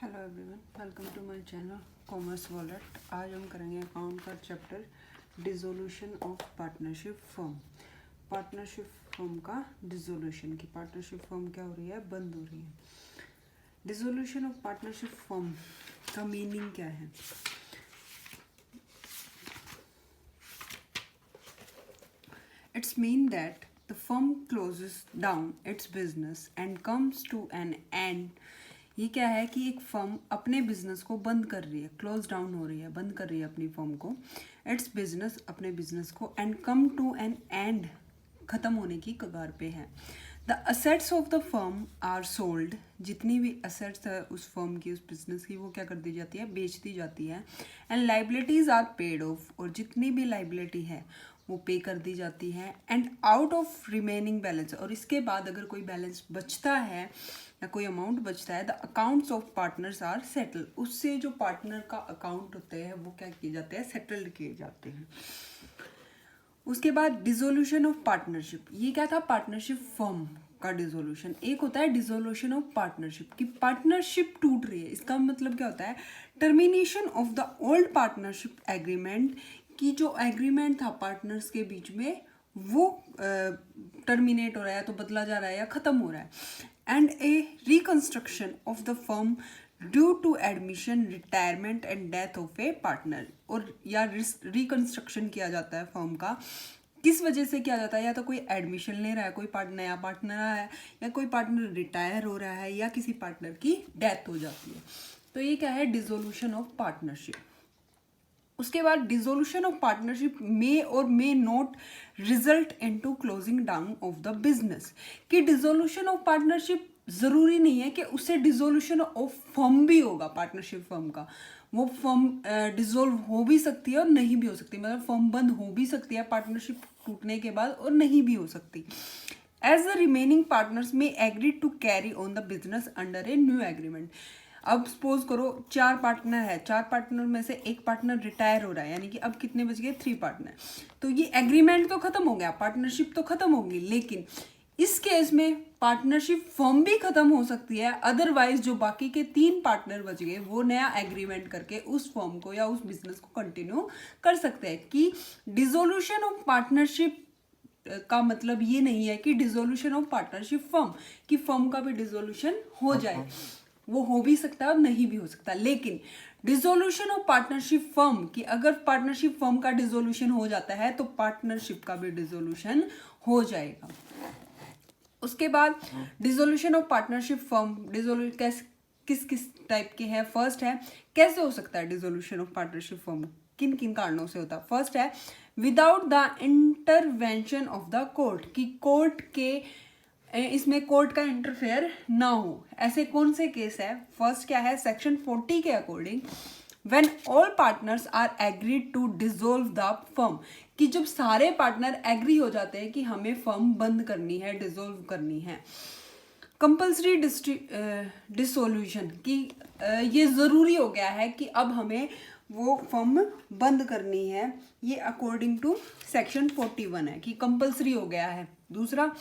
Hello everyone, welcome to my channel commerce wallet. आज हम करेंगे अकाउंट का chapter dissolution of partnership firm. Partnership firm का dissolution की पार्टनरशिप फर्म क्या हो रही है, बंद हो रही है। डिसोल्यूशन ऑफ पार्टनरशिप फर्म का मीनिंग क्या है? It's mean that the firm closes down its business and comes to an end। ये क्या है कि एक फर्म अपने बिजनेस को बंद कर रही है, क्लोज डाउन हो रही है, बंद कर रही है अपनी फर्म को, इट्स बिजनेस, अपने बिजनेस को, and come to an end, खत्म होने की कगार पे है। The assets of the firm are sold, जितनी भी असेट्स है उस फर्म की, उस बिजनेस की, वो क्या कर दी जाती है, बेच दी जाती है। And liabilities are paid off, और जितनी भी लाइबिलिटी है वो पे कर दी जाती है। And out of remaining balance, और इसके बाद अगर कोई बैलेंस बचता है या कोई अमाउंट बचता है, the accounts of partners are settle, उससे जो पार्टनर का अकाउंट होते हैं वो क्या किए जाते हैं, सेटल्ड किए जाते हैं। उसके बाद डिसोल्यूशन ऑफ पार्टनरशिप, ये क्या था, पार्टनरशिप फर्म का डिसोल्यूशन। एक होता है डिसोल्यूशन ऑफ पार्टनरशिप, की पार्टनरशिप टूट रही है। इसका मतलब क्या होता है, termination of the old partnership agreement, की जो एग्रीमेंट था पार्टनर्स के बीच में वो टर्मिनेट हो रहा है, तो बदला जा रहा है या ख़त्म हो रहा है। And a reconstruction of the firm due to admission, retirement and death of a partner, और या रिकंस्ट्रक्शन किया जाता है फर्म का, किस वजह से किया जाता है, या तो कोई एडमिशन ले रहा है, कोई नया पार्टनर आया है, या कोई पार्टनर रिटायर हो रहा है, या किसी पार्टनर की डेथ हो जाती है। तो ये क्या है, डिसोल्यूशन ऑफ पार्टनरशिप। उसके बाद डिसोल्यूशन ऑफ पार्टनरशिप मे और may not result into closing down of the business, कि डिसोल्यूशन ऑफ पार्टनरशिप जरूरी नहीं है कि उससे डिसोल्यूशन ऑफ फर्म भी होगा। पार्टनरशिप फर्म का वो फर्म डिसोल्व हो भी सकती है और नहीं भी हो सकती, मतलब फर्म बंद हो भी सकती है पार्टनरशिप टूटने के बाद, और नहीं भी हो सकती। As the remaining partners may agree to carry on the business under a new agreement. अब सपोज करो 4 पार्टनर है, 4 पार्टनर में से एक पार्टनर रिटायर हो रहा है, यानी कि अब कितने बच गए, 3 पार्टनर। तो ये एग्रीमेंट तो खत्म हो गया, पार्टनरशिप तो खत्म होगी, लेकिन इस केस में पार्टनरशिप फर्म भी खत्म हो सकती है। अदरवाइज जो बाकी के 3 पार्टनर बच गए वो नया एग्रीमेंट करके उस फर्म को या उस बिजनेस को कंटिन्यू कर सकते हैं। कि डिसोल्यूशन ऑफ पार्टनरशिप का मतलब ये नहीं है कि डिसोल्यूशन ऑफ पार्टनरशिप फर्म, कि फर्म का भी डिसोल्यूशन हो जाए, वो हो भी सकता है और नहीं भी हो सकता। लेकिन डिसोल्यूशन ऑफ पार्टनरशिप फर्म, कि अगर पार्टनरशिप फर्म का डिसोल्यूशन हो जाता है तो पार्टनरशिप का भी डिसोल्यूशन हो जाएगा। उसके बाद dissolution of partnership firm, dissolution किस किस टाइप के हैं। फर्स्ट है, कैसे हो सकता है डिसोल्यूशन ऑफ पार्टनरशिप फर्म, किन किन कारणों से होता है। फर्स्ट है without the intervention of the court, कि कोर्ट के इसमें कोर्ट का इंटरफेयर ना हो। ऐसे कौन से केस है, फर्स्ट क्या है, सेक्शन 40 के according, when all partners are agreed to dissolve the firm, कि जब सारे पार्टनर एग्री हो जाते हैं कि हमें फर्म बंद करनी है, डिसोल्व करनी है। कंपल्सरी डिसोल्यूशन, कि ये ज़रूरी हो गया है कि अब हमें वो फर्म बंद करनी है, ये अकॉर्डिंग टू सेक्शन 41 है, कि कंपल्सरी हो गया है। दूसरा,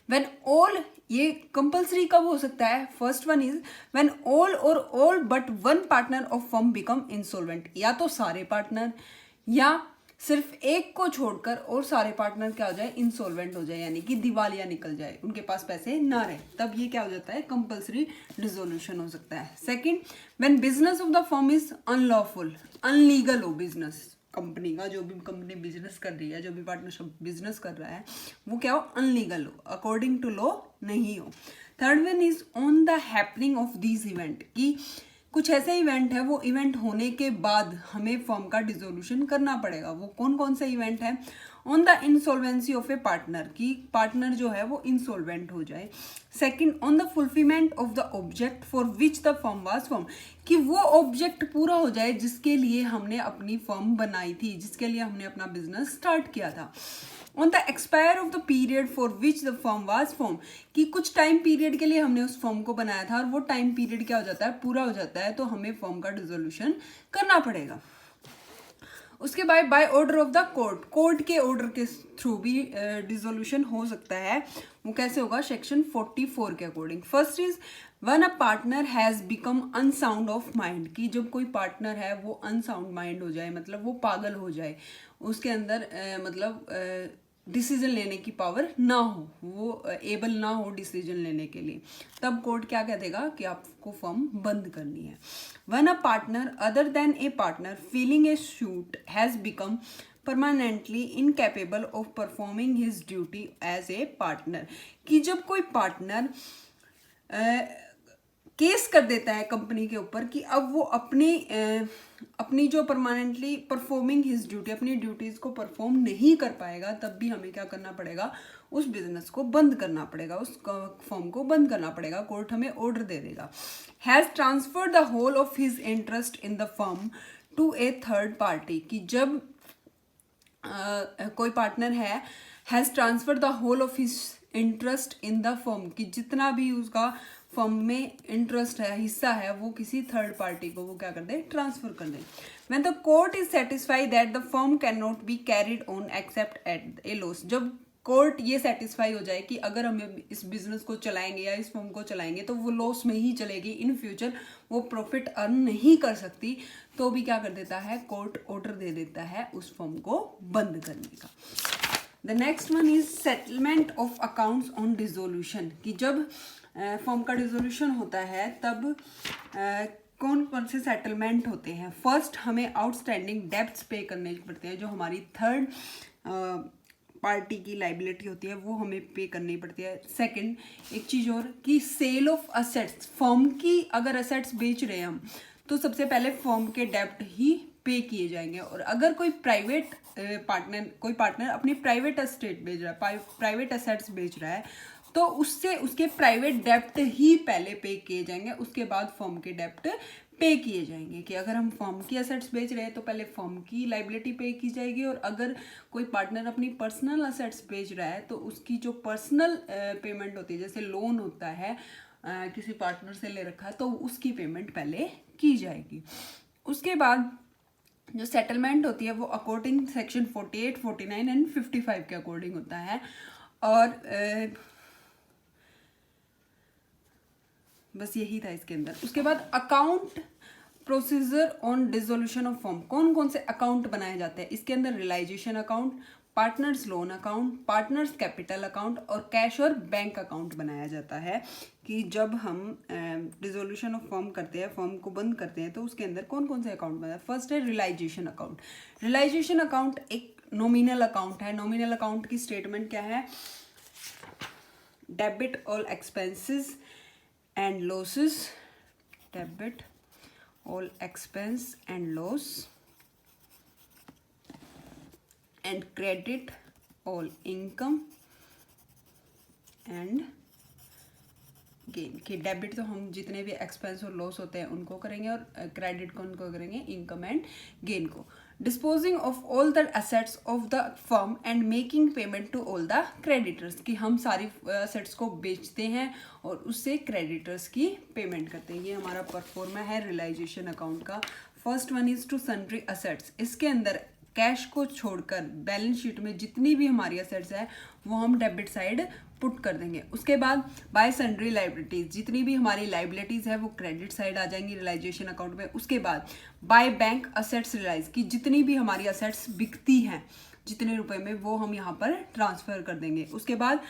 व्हेन ऑल, ये कंपल्सरी कब हो सकता है, first one is when all but one partner of firm become insolvent, या तो सारे पार्टनर या सिर्फ एक को छोड़कर और सारे पार्टनर क्या हो जाए, इंसॉल्वेंट हो जाए, यानी कि दिवालिया निकल जाए, उनके पास पैसे ना रहे, तब ये क्या हो जाता है, कंपल्सरी डिसोल्यूशन हो सकता है। Second, when business of the firm is unlawful, illegal हो बिजनेस कंपनी का, जो भी कंपनी बिजनेस कर रही है, जो भी पार्टनरशिप बिजनेस कर रहा है, वो क्या हो, अनलीगल हो, अकॉर्डिंग टू लॉ नहीं हो। Third one is on the happening of this event, कि कुछ ऐसे इवेंट है, वो इवेंट होने के बाद हमें फर्म का डिसोल्यूशन करना पड़ेगा। वो कौन कौन से इवेंट है, on the insolvency of a partner, की पार्टनर जो है वो इंसॉल्वेंट हो जाए। Second, on the fulfilment of the object for which the firm was form, कि वो ऑब्जेक्ट पूरा हो जाए जिसके लिए हमने अपनी फर्म बनाई थी, जिसके लिए हमने अपना बिजनेस स्टार्ट किया था। On the expire of the period for which the firm was form, कि कुछ टाइम पीरियड के लिए हमने उस फर्म को बनाया था और वो टाइम पीरियड क्या हो जाता है, पूरा हो जाता है, तो हमें फर्म का डिसोल्यूशन करना पड़ेगा। उसके बाद by order of the court, court के ऑर्डर के थ्रू भी डिसोल्यूशन हो सकता है। वो कैसे होगा? सेक्शन 44 के according. First is when a partner has become unsound of mind, कि जब कोई पार्टनर है वो अनसाउंड माइंड हो जाए, मतलब वो पागल हो जाए, उसके अंदर डिसीजन लेने की पावर ना हो, वो एबल ना हो डिसीजन लेने के लिए, तब कोर्ट क्या कह देगा कि आपको फर्म बंद करनी है। When a partner other than a partner filing a suit has become permanently incapable of performing his duty as a partner, कि जब कोई पार्टनर केस कर देता है कंपनी के ऊपर कि अब वो अपनी जो परमानेंटली परफॉर्मिंग हिज ड्यूटी, अपनी ड्यूटीज को परफॉर्म नहीं कर पाएगा, तब भी हमें क्या करना पड़ेगा? उस बिजनेस को बंद करना पड़ेगा, उस फर्म को बंद करना पड़ेगा। कोर्ट हमें ऑर्डर दे देगा। Has transferred the whole of his interest in the firm to a third party, कि जब कोई पार्टनर है, has transfer the whole of his interest in the firm, कि जितना भी उसका फर्म में इंटरेस्ट है, हिस्सा है, वो किसी थर्ड पार्टी को वो क्या कर दे? ट्रांसफर कर दे। When the court is satisfied that the firm can not be carried on except at a loss, जब कोर्ट ये सेटिस्फाई हो जाए कि अगर हमें इस बिजनेस को चलाएंगे या इस फर्म को चलाएंगे तो वो लॉस में ही चलेगी, इन फ्यूचर वो प्रॉफिट अर्न नहीं कर सकती, तो भी क्या कर देता है? कोर्ट ऑर्डर दे देता है उस फर्म को बंद करने का। The next one is settlement of accounts on dissolution, कि जब फर्म का डिसोल्यूशन होता है तब कौन कौन से सेटलमेंट होते हैं। फर्स्ट, हमें आउटस्टैंडिंग डेब्ट्स पे करने पड़ते हैं, जो हमारी थर्ड पार्टी की लाइबिलिटी होती है वो हमें पे करनी पड़ती है। सेकंड, एक चीज़ और कि सेल ऑफ असेट्स, फर्म की अगर असेट्स बेच रहे हैं हम तो सबसे पहले फर्म के डेब्ट ही पे किए जाएंगे, और अगर कोई पार्टनर अपनी प्राइवेट एस्टेट बेच रहा है, प्राइवेट असेट्स बेच रहा है, तो उससे उसके प्राइवेट डेब्ट ही पहले पे किए जाएंगे, उसके बाद फर्म के डेब्ट पे किए जाएंगे। कि अगर हम फर्म की असेट्स बेच रहे हैं तो पहले फर्म की लाइबिलिटी पे की जाएगी, और अगर कोई पार्टनर अपनी पर्सनल असेट्स बेच रहा है तो उसकी जो पर्सनल पेमेंट होती है, जैसे लोन होता है किसी पार्टनर से ले रखा है, तो उसकी पेमेंट पहले की जाएगी। उसके बाद जो सेटलमेंट होती है वो अकॉर्डिंग सेक्शन 48, 49 एंड 55 के अकॉर्डिंग होता है। और बस यही था इसके अंदर। उसके बाद account procedure on dissolution of firm, कौन कौन से अकाउंट बनाए जाते हैं इसके अंदर? Realisation account, partners loan account, partners capital account और कैश और बैंक अकाउंट बनाया जाता है। कि जब हम डिसोल्यूशन ऑफ फर्म करते हैं, फर्म को बंद करते हैं, तो उसके अंदर कौन कौन से अकाउंट बनाए? फर्स्ट है रियलाइजेशन अकाउंट। रियलाइजेशन अकाउंट एक नॉमिनल अकाउंट है। नॉमिनल अकाउंट की स्टेटमेंट क्या है? Debit all expenses and losses, debit all expense and loss, and credit all income and gain. कि डेबिट तो हम जितने भी एक्सपेंस और लॉस होते हैं उनको करेंगे, और क्रेडिट को उनको करेंगे इनकम एंड गेन को। Disposing of all the assets of the firm and making payment to all the creditors, कि हम सारी एसेट्स को बेचते हैं और उससे क्रेडिटर्स की पेमेंट करते हैं। ये हमारा परफॉर्मा है रियलाइजेशन अकाउंट का। First one is to sundry assets, इसके अंदर कैश को छोड़कर बैलेंस शीट में जितनी भी हमारी असेट्स है वो हम डेबिट साइड पुट कर देंगे। उसके बाद बाय सन्ड्री लाइबिलिटीज, जितनी भी हमारी लाइबिलिटीज है वो क्रेडिट साइड आ जाएंगी रियलाइजेशन अकाउंट में। उसके बाद बाय बैंक असेट्स रियलाइज, की जितनी भी हमारी असेट्स बिकती हैं जितने रुपए में, वो हम यहाँ पर ट्रांसफर कर देंगे। उसके बाद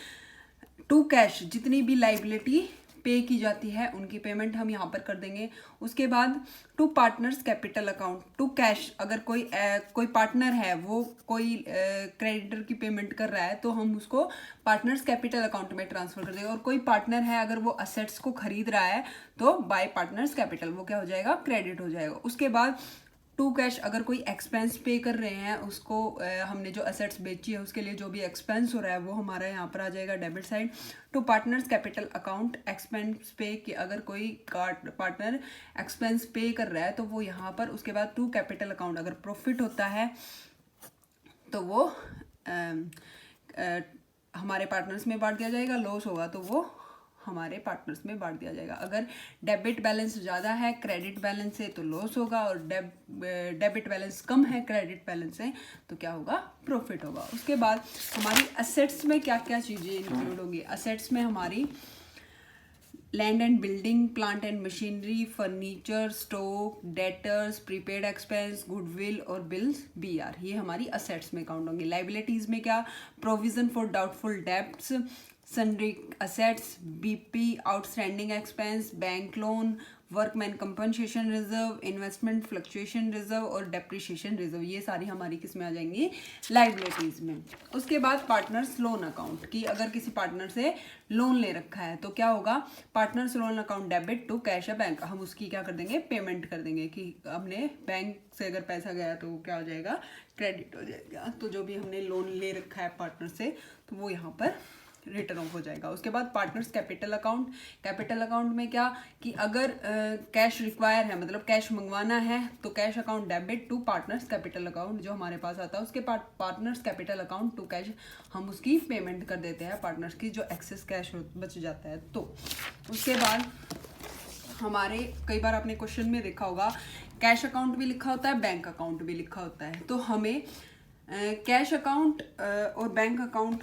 टू कैश, जितनी भी लाइबिलिटी पे की जाती है उनकी पेमेंट हम यहाँ पर कर देंगे। उसके बाद to partners capital account, to cash, अगर कोई पार्टनर है वो कोई क्रेडिटर की पेमेंट कर रहा है तो हम उसको पार्टनर्स कैपिटल अकाउंट में ट्रांसफर कर देंगे। और कोई पार्टनर है अगर वो असेट्स को खरीद रहा है तो बाय पार्टनर्स कैपिटल वो क्या हो जाएगा? क्रेडिट हो जाएगा। उसके बाद टू कैश, अगर कोई एक्सपेंस पे कर रहे हैं उसको हमने जो एसेट्स बेची है उसके लिए जो भी एक्सपेंस हो रहा है वो हमारा यहाँ पर आ जाएगा debit side. To partners capital account expense पे, कि अगर कोई पार्टनर एक्सपेंस पे कर रहा है तो वो यहाँ पर। उसके बाद टू कैपिटल अकाउंट, अगर प्रॉफिट होता है तो वो हमारे पार्टनर्स में बांट दिया जाएगा, लॉस होगा तो वो हमारे पार्टनर्स में बांट दिया जाएगा। अगर डेबिट बैलेंस ज़्यादा है क्रेडिट बैलेंस से तो लॉस होगा, और डेबिट बैलेंस कम है क्रेडिट बैलेंस से तो क्या होगा, प्रॉफिट होगा। उसके बाद हमारी असेट्स में क्या क्या चीज़ें इंक्लूड होंगी। असेट्स में हमारी land and building, plant and machinery, furniture, stock, debtors, prepaid expense, goodwill और बिल्स BR, ये हमारी असेट्स में काउंट होंगी। लाइबिलिटीज में क्या, provision for doubtful debts, sundry assets, BP, outstanding expense, bank loan, workman compensation reserve, investment fluctuation reserve और depreciation reserve, ये सारी हमारी किस में आ जाएंगी, लाइबिलिटीज में। उसके बाद पार्टनर्स लोन अकाउंट की, अगर किसी पार्टनर से लोन ले रखा है तो क्या होगा, partners loan account debit to cash या बैंक, हम उसकी क्या कर देंगे, पेमेंट कर देंगे कि हमने बैंक से अगर पैसा गया तो क्या हो जाएगा, क्रेडिट हो जाएगा। तो जो भी हमने लोन ले रखा है पार्टनर से तो वो यहाँ पर रिटर्न ऑफ हो जाएगा। उसके बाद partners capital account, capital account में क्या कि अगर कैश रिक्वायर है, मतलब कैश मंगवाना है तो cash account debit to partners capital account जो हमारे पास आता है, उसके partners capital account to cash, हम उसकी पेमेंट कर देते हैं पार्टनर्स की, जो एक्सेस कैश बच जाता है। तो उसके बाद हमारे कई बार आपने क्वेश्चन में देखा होगा कैश अकाउंट भी लिखा होता है, बैंक अकाउंट भी लिखा होता है, तो हमें कैश अकाउंट और बैंक अकाउंट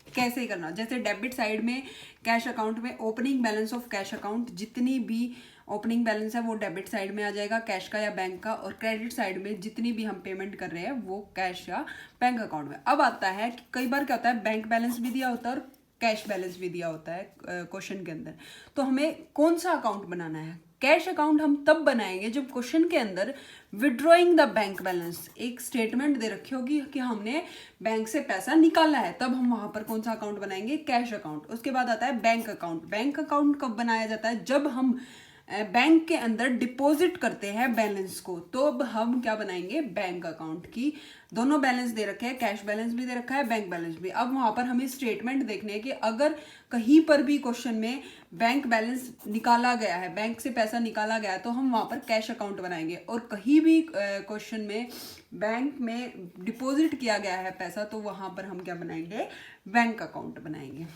कैसे करना। जैसे डेबिट साइड में कैश अकाउंट में opening balance of cash account, जितनी भी ओपनिंग बैलेंस है वो डेबिट साइड में आ जाएगा कैश का या बैंक का, और क्रेडिट साइड में जितनी भी हम पेमेंट कर रहे हैं वो कैश या बैंक अकाउंट में। अब आता है कि कई बार क्या होता है, बैंक बैलेंस भी दिया होता है और कैश बैलेंस भी दिया होता है क्वेश्चन के अंदर, तो हमें कौन सा अकाउंट बनाना है। कैश अकाउंट हम तब बनाएंगे जब क्वेश्चन के अंदर विड्रॉइंग द बैंक बैलेंस एक स्टेटमेंट दे रखी होगी कि हमने बैंक से पैसा निकाला है, तब हम वहां पर कौन सा अकाउंट बनाएंगे, कैश अकाउंट। उसके बाद आता है बैंक अकाउंट। बैंक अकाउंट कब बनाया जाता है, जब हम बैंक के अंदर डिपॉजिट करते हैं बैलेंस को, तो अब हम क्या बनाएंगे, बैंक अकाउंट की। दोनों बैलेंस दे रखे हैं, कैश बैलेंस भी दे रखा है, बैंक बैलेंस भी। अब वहां पर हमें स्टेटमेंट देखने है कि अगर कहीं पर भी क्वेश्चन में बैंक बैलेंस निकाला गया है, बैंक से पैसा निकाला गया है, तो हम वहां पर कैश अकाउंट बनाएंगे, और कहीं भी क्वेश्चन में बैंक में डिपॉजिट किया गया है पैसा तो वहां पर हम क्या बनाएंगे, बैंक अकाउंट बनाएंगे।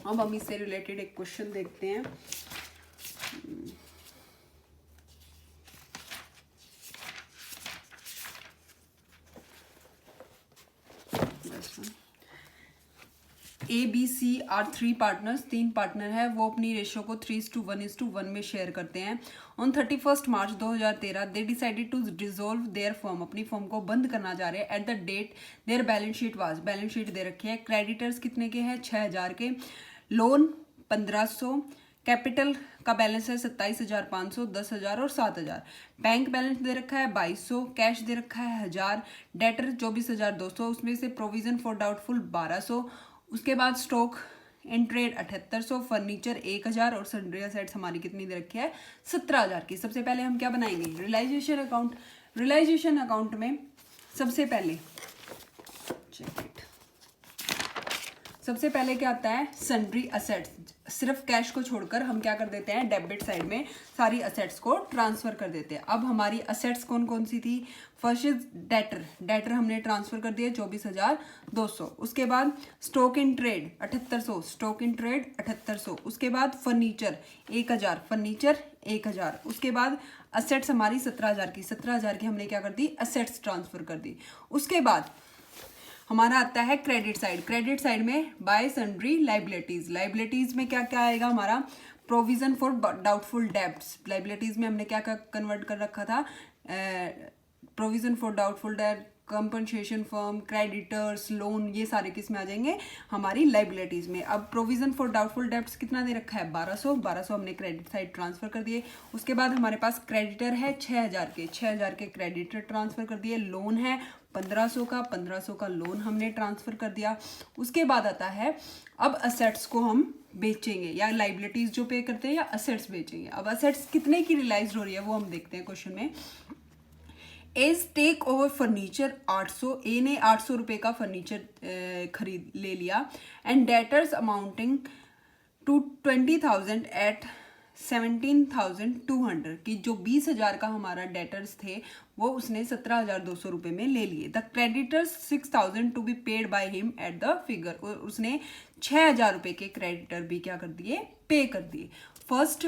अब हम इससे रिलेटेड एक क्वेश्चन देखते हैं। ABC आर 3 पार्टनर्स, 3 पार्टनर है, वो अपनी रेशियो को 3:1:1 में शेयर करते हैं। On 31 March 2013 they decided to dissolve their firm, अपनी फर्म को बंद करना चाह रहे हैं। At the date their balance sheet was, balance sheet दे रखी है, क्रेडिटर्स कितने के हैं, 6000 के, लोन 1500, कैपिटल का बैलेंस है 27,500, 10,000 और 7,000, बैंक बैलेंस दे रखा है 2200, कैश दे रखा है 1000, डेटर 24,200, उसमें से प्रोविजन फॉर डाउटफुल 1200, उसके बाद स्टॉक इन ट्रेड 7800, फर्नीचर 1000 और सन्ड्री असेट्स हमारी कितनी दे रखी है, 17,000 की। सबसे पहले हम क्या बनाएंगे, रियलाइजेशन अकाउंट। रियलाइजेशन अकाउंट में सबसे पहले सबसे पहले क्या आता है, सन्ड्री असेट्स। सिर्फ कैश को छोड़कर हम क्या कर देते हैं, डेबिट साइड में सारी असेट्स को ट्रांसफर कर देते हैं। अब हमारी असेट्स कौन कौन सी थी, फर्स्ट इज डेटर, डेटर हमने ट्रांसफर कर दिया 24,200। उसके बाद stock in trade 7800, stock in trade 7800। उसके बाद फर्नीचर 1000, फर्नीचर 1000। उसके बाद असेट्स हमारी 17,000 की, 17,000 की हमने क्या कर दी, असेट्स ट्रांसफर कर दी। उसके बाद हमारा आता है क्रेडिट साइड। क्रेडिट साइड में बाय सन्ड्री लाइबिलिटीज, लाइबिलिटीज में क्या क्या आएगा हमारा, provision for doubtful debts. Liabilities में हमने क्या क्या कन्वर्ट कर रखा था, प्रोविजन फॉर डाउटफुल डेब्ट, कंपनसेशन फर्म, क्रेडिटर्स, लोन, ये सारे किस में आ जाएंगे, हमारी लाइबिलिटीज में। अब प्रोविजन फॉर डाउटफुल डेब्ट्स कितना दे रखा है, 1200 हमने क्रेडिट साइड ट्रांसफर कर दिए। उसके बाद हमारे पास क्रेडिटर है 6000 के, 6000 के क्रेडिटर ट्रांसफर कर दिए। लोन है 1500 का लोन हमने ट्रांसफर कर दिया। उसके बाद आता है अब असेट्स को हम बेचेंगे, या लाइबिलिटीज जो पे करते हैं या असेट्स बेचेंगे। अब असेट्स कितने की रियलाइज हो रही है वो हम देखते हैं क्वेश्चन में। A's take over furniture 800, A ने 800 रुपये का फर्नीचर खरीद ले लिया, and debtors amounting to 20,000 at 17,200 की जो 20,000 का हमारा डेटर्स थे वो उसने 17,200 रुपये में ले लिए। The creditors 6,000 to be paid by him at the figure, और उसने 6,000 रुपये के क्रेडिटर भी क्या कर दिए, पे कर दिए। फर्स्ट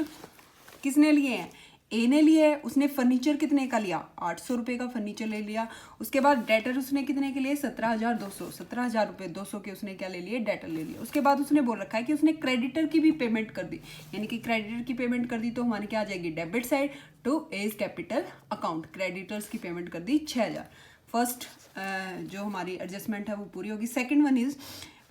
किसने लिए हैं, ए ने लिया है, उसने फर्नीचर कितने का लिया, 800 रुपये का फर्नीचर ले लिया। उसके बाद डेटर उसने कितने के लिए, 17,200, 17,000 रुपये 200 के उसने क्या ले लिए, डेटर ले लिया। उसके बाद उसने बोल रखा है कि उसने क्रेडिटर की भी पेमेंट कर दी, यानी कि क्रेडिटर की पेमेंट कर दी तो हमारी क्या आ जाएगी, debit side to A's capital account. Creditors की पेमेंट कर दी 6,000। फर्स्ट जो हमारी एडजस्टमेंट है वो पूरी होगी। Second one is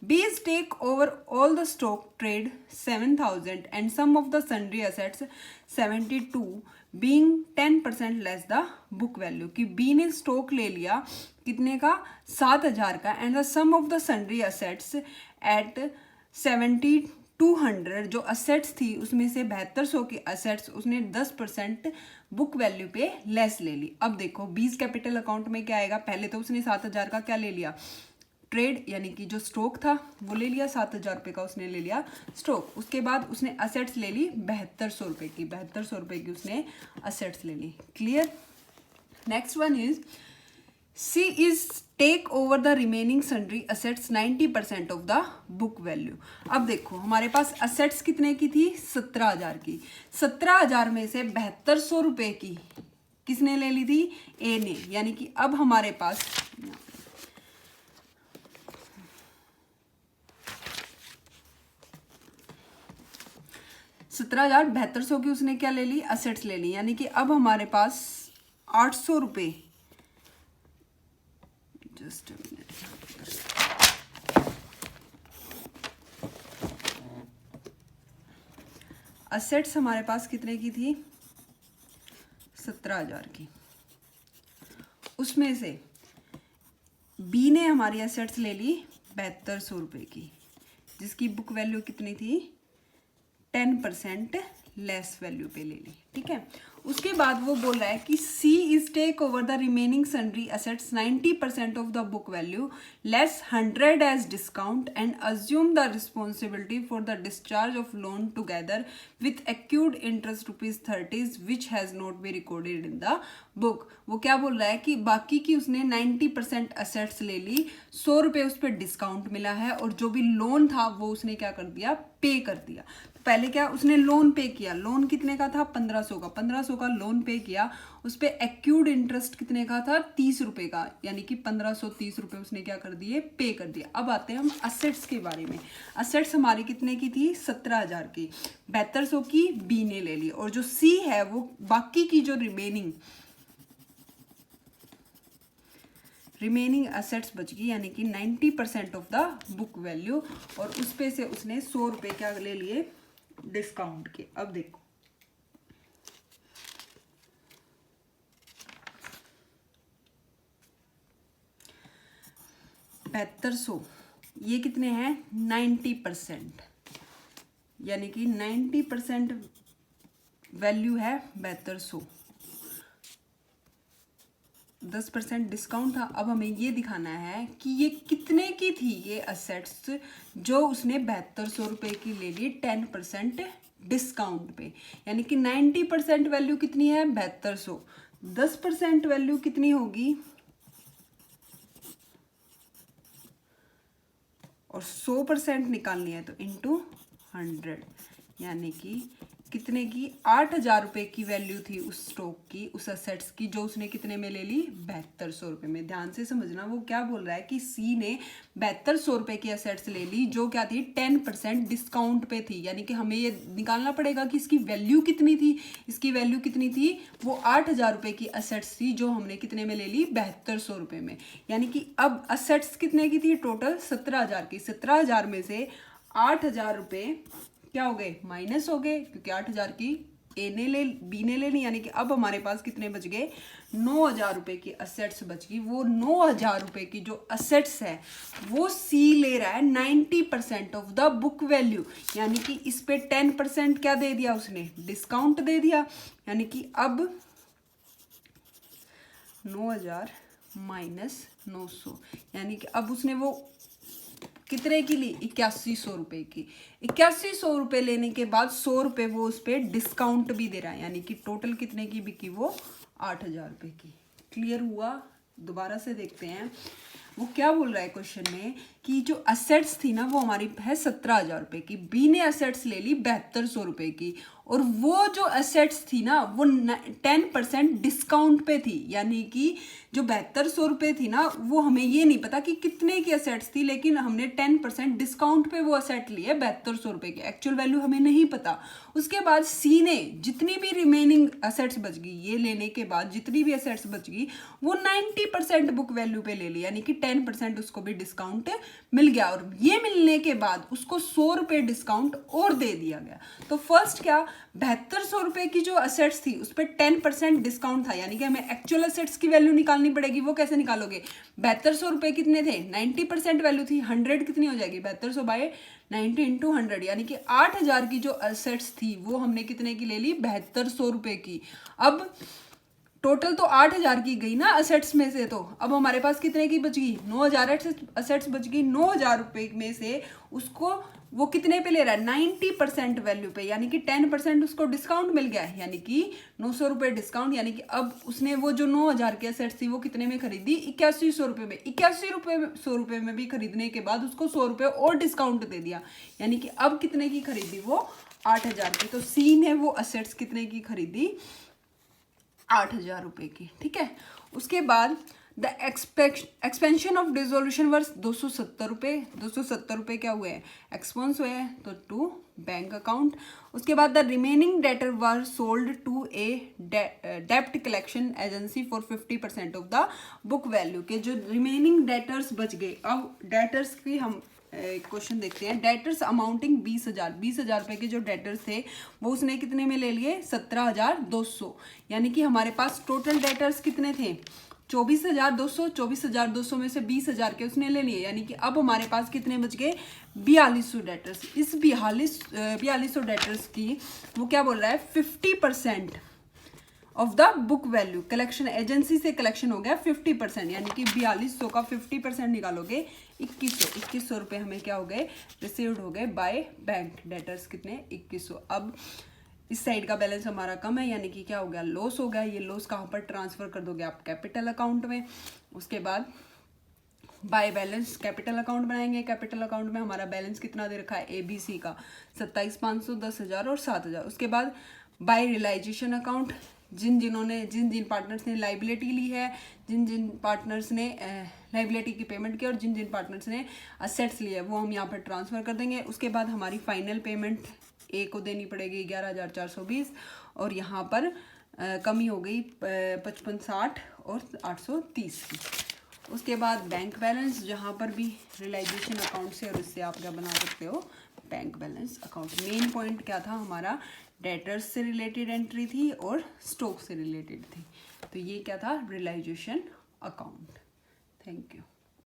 B's take over all the stock trade 7,000 and some of the sundry assets 72 being 10% less the book value, कि B ने स्टॉक ले लिया कितने का, 7,000 का, and the sum of the sundry assets at 7,200, जो assets थी उसमें से 7,200 की असेट्स उसने 10% बुक वैल्यू पे लेस ले ली। अब देखो बीज कैपिटल अकाउंट में क्या आएगा, पहले तो उसने 7,000 का क्या ले लिया, ट्रेड यानी कि जो स्टॉक था वो ले लिया, 7,000 रुपये का उसने ले लिया स्टॉक। उसके बाद उसने असेट्स ले ली 7,200 रुपये की, 7,200 रुपये की उसने असेट्स ले ली। Clear. Next one is C is take over the remaining sundry assets 90% of the book value. अब देखो हमारे पास असेट्स कितने की थी, 17,000 की। 17,000 में से 7,200 रुपये की किसने ले ली थी, ए ने, यानी कि अब हमारे पास 17,000 7,200 की उसने क्या ले ली, असेट्स ले ली, यानी कि अब हमारे पास 800 रुपये, जस्ट असेट्स हमारे पास कितने की थी, 17,000 की। उसमें से बी ने हमारी असेट्स ले ली 7,200 रुपये की, जिसकी बुक वैल्यू कितनी थी, 10% लेस वैल्यू पे ले ली। ठीक है। उसके बाद वो बोल रहा है कि C is take over the remaining sundry assets 90% of the book value less 100 as discount and assume the responsibility for the discharge of loan together with accrued interest ₹30 which has not be recorded in the book. वो क्या बोल रहा है कि बाकी की उसने 90% assets ले ली, 100 रुपये उस पर डिस्काउंट मिला है, और जो भी लोन था वो उसने क्या कर दिया, पे कर दिया। पहले क्या उसने लोन पे किया, लोन कितने का था, 1,500 का, 1,500 का लोन पे किया, उस पर एक्यूड इंटरेस्ट कितने का था, 30 रुपये का, यानी कि 1,530 रुपये उसने क्या कर दिए, पे कर दिया। अब आते हैं हम असेट्स के बारे में। असेट्स हमारी कितने की थी, 17,000 की, 7,200 की बी ने ले ली, और जो सी है वो बाकी की जो रिमेनिंग असेट्स बच गई, यानी कि 90% ऑफ द बुक वैल्यू, और उस पे से उसने 100 रुपये क्या ले लिए, डिस्काउंट के। अब देखो $7,200 ये कितने हैं, 90%, यानी कि 90% वैल्यू है 7,200, 10% डिस्काउंट था। अब हमें ये दिखाना है कि ये कितने की थी ये असेट्स जो उसने 7,200 रुपये की ले ली 10% डिस्काउंट पे, यानी कि 90% वैल्यू कितनी है, 7,200, 10% वैल्यू कितनी होगी, और 100% निकालनी है तो इंटू 100, यानी कि कितने की, 8,000 रुपये की वैल्यू थी उस स्टॉक की, उस असेट्स की, जो उसने कितने में ले ली, 7,200 रुपये में। ध्यान से समझना, वो क्या बोल रहा है कि सी ने 7,200 रुपये की असेट्स ले ली जो क्या थी, 10% डिस्काउंट पे थी, यानी कि हमें ये निकालना पड़ेगा कि इसकी वैल्यू कितनी थी। इसकी वैल्यू कितनी थी, वो 8,000 रुपये की असेट्स थी जो हमने कितने में ले ली, 7,200 रुपये में। यानी कि अब असेट्स कितने की थी, टोटल 17,000 की, 17,000 में से 8,000 रुपये क्या हो गए, माइनस हो गए, क्योंकि 8,000 की ए ने ले, बी ने ले ली, यानी कि अब हमारे पास कितने बच गए, 9,000 रुपये की असेट्स बच गई। वो 9,000 रुपये की जो असेट्स है वो सी ले रहा है 90% ऑफ द बुक वैल्यू, यानी कि इस पे 10% क्या दे दिया उसने, डिस्काउंट दे दिया, यानी कि अब 9,000 माइनस 900, यानी कि अब उसने वो कितने की ली? 8100 रुपये की। 8100 रुपये लेने के बाद 100 रुपये वो उस पर डिस्काउंट भी दे रहा है, यानी कि टोटल कितने की बिकी वो? 8000 रुपये की। क्लियर हुआ? दोबारा से देखते हैं वो क्या बोल रहा है क्वेश्चन में कि जो असेट्स थी ना वो हमारी है 17,000 रुपये की, बी ने असेट्स ले ली 7200 रुपये की, और वो जो असेट्स थी ना वो 10% डिस्काउंट पे थी, यानी कि जो 7200 रुपये थी ना वो हमें ये नहीं पता कि कितने की असेट्स थी, लेकिन हमने 10% डिस्काउंट पे वो असेट लिए 7200 रुपये की, एक्चुअल वैल्यू हमें नहीं पता। उसके बाद सी ने जितनी भी रिमेनिंग असेट्स बच गई, ये लेने के बाद जितनी भी असेट्स बच गई वो 90% बुक वैल्यू पे ले ली, यानी कि 10% उसको भी डिस्काउंट मिल गया, और ये मिलने के बाद उसको 100 रुपये डिस्काउंट और दे दिया गया। तो फर्स्ट क्या, 7200 रुपये की जो असेट्स थी उस पर 10% डिस्काउंट था, यानी कि हमें एक्चुअल असेट्स की वैल्यू निकालनी पड़ेगी। वो कैसे निकालोगे? 7200 रुपये कितने थे? 90% वैल्यू थी, 100 कितनी हो जाएगी? 7200 बाय 90 इंटू 100, यानी कि 8000 की जो असेट्स थी वो हमने कितने की ले ली? 7200 रुपये की। अब टोटल तो 8000 की गई ना असेट्स में से, तो अब हमारे पास कितने की बच गई? 9000 असेट्स बच गई। 9000 रुपये में से उसको वो कितने पे ले रहा है? 90% वैल्यू पे, यानी कि 10% उसको डिस्काउंट मिल गया है, यानी कि 900 रुपये डिस्काउंट, यानी कि अब उसने वो जो 9000 की असेट्स थी वो कितने में खरीदी? 8100 रुपये में। 8100 रुपये में भी खरीदने के बाद उसको 100 रुपये और डिस्काउंट दे दिया, यानी कि अब कितने की खरीदी? वो 8000 की। तो सी ने वो असेट्स कितने की खरीदी? 8000 रुपये की। ठीक है, उसके बाद the expansion of dissolution were 270 रुपये। 270 रुपये क्या हुए हैं? एक्सपेंस हुए हैं, तो टू बैंक अकाउंट। उसके बाद the remaining debtor were sold to a डेप्ट collection agency for 50% of the book value. के जो रिमेनिंग डेटर्स बच गए, अब डेटर्स की हम क्वेश्चन देखते हैं। Debtors amounting 20,000। 20,000 रुपये के जो डेटर्स थे वो उसने कितने में ले लिए? 17,200, यानी कि हमारे पास टोटल डेटर्स कितने थे? 24,200। 24,200 में से 20,000 के उसने ले लिए, यानी कि अब हमारे पास कितने बच गए? 4200 डेटर्स। इस 4200 डेटर्स की वो क्या बोल रहा है? 50% of the book value. Collection agency से कलेक्शन हो गया 50%, यानी कि 4200 का 50% निकालोगे 2100। 2100 रुपये हमें क्या हो गए? रिसीव्ड हो गए बाय बैंक। डेटर्स कितने? 2100। अब इस साइड का बैलेंस हमारा कम है, यानी कि क्या हो गया? लॉस हो गया। ये लॉस कहाँ पर ट्रांसफर कर दोगे आप? कैपिटल अकाउंट में। उसके बाद बाय बैलेंस कैपिटल अकाउंट बनाएंगे। कैपिटल अकाउंट में हमारा बैलेंस कितना दे रखा है? ABC का 27,500, 10,000 और 7,000। उसके बाद बाय रियलाइजेशन अकाउंट, जिन पार्टनर्स ने लाइबिलिटी ली है, जिन पार्टनर्स ने लाइबिलिटी की पेमेंट की, और जिन पार्टनर्स ने असेट्स लिए, वो हम यहाँ पर ट्रांसफ़र कर देंगे। उसके बाद हमारी फाइनल पेमेंट ए को देनी पड़ेगी 11,420, और यहाँ पर कमी हो गई 5560 और 830 की। उसके बाद बैंक बैलेंस, जहाँ पर भी रियलाइजेशन अकाउंट से, और इससे आप क्या बना सकते हो? Bank balance account. Main point क्या था हमारा? डेटर्स से रिलेटेड एंट्री थी और स्टॉक से रिलेटेड थी। तो ये क्या था? Realisation account. Thank you.